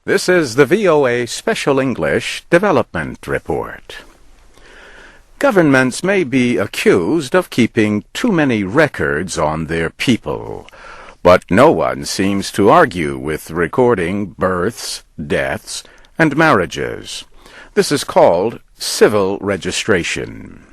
This is the VOA Special English Development Report. Governments may be accused of keeping too many records on their people, but no one seems to argue with recording births, deaths, and marriages. This is called civil registration.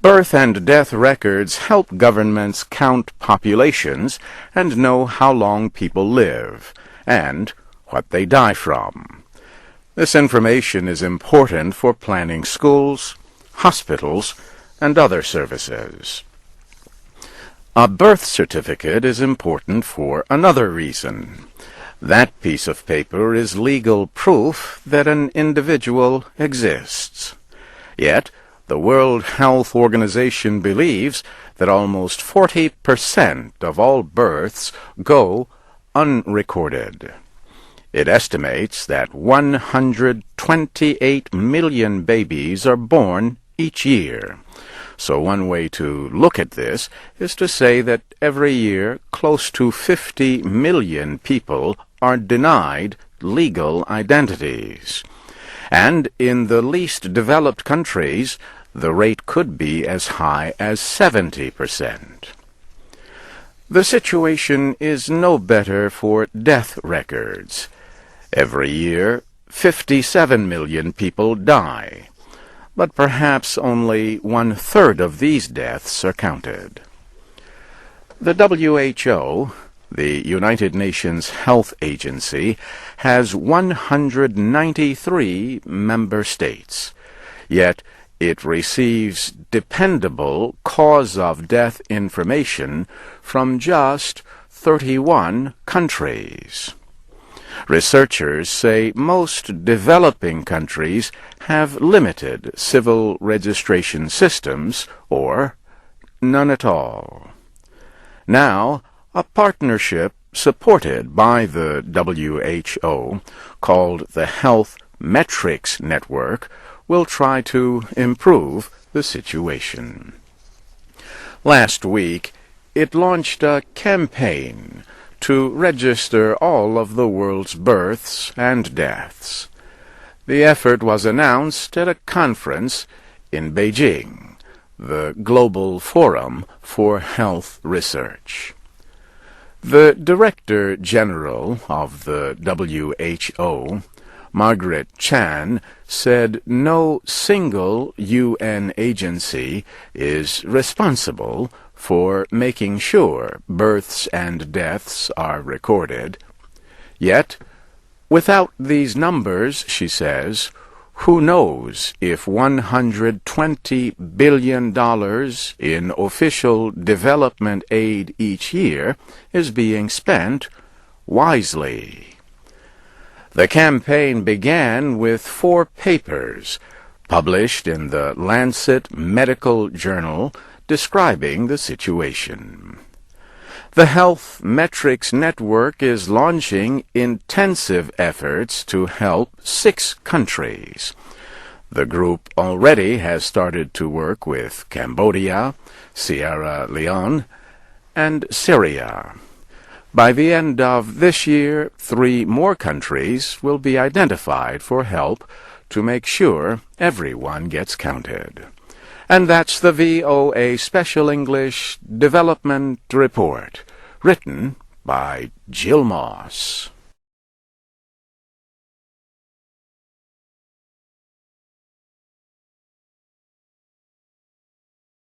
Birth and death records help governments count populations and know how long people live, and what they die from. This information is important for planning schools, hospitals, and other services. A birth certificate is important for another reason. That piece of paper is legal proof that an individual exists. Yet, the World Health Organization believes that almost 40% of all births go unrecorded. It estimates that 128 million babies are born each year. So one way to look at this is to say that every year close to 50 million people are denied legal identities. And in the least developed countries, the rate could be as high as 70%. The situation is no better for death records. Every year, 57 million people die, but perhaps only 1/3 of these deaths are counted. The WHO, the United Nations Health Agency, has 193 member states, yet it receives dependable cause-of-death information from just 31 countries. Researchers say most developing countries have limited civil registration systems or none at all. Now, a partnership supported by the WHO, called the Health Metrics Network, will try to improve the situation. Last week, it launched a campaign to register all of the world's births and deaths. The effort was announced at a conference in Beijing, the Global Forum for Health Research. The Director General of the WHO, Margaret Chan, said no single UN agency is responsible for making sure births and deaths are recorded. Yet, without these numbers, she says, who knows if $120 billion in official development aid each year is being spent wisely. The campaign began with 4 papers published in the Lancet Medical Journal describing the situation. The Health Metrics Network is launching intensive efforts to help 6 countries. The group already has started to work with Cambodia, Sierra Leone, and Syria. By the end of this year, 3 more countries will be identified for help to make sure everyone gets counted. And that's the VOA Special English Development Report, written by Jill Moss.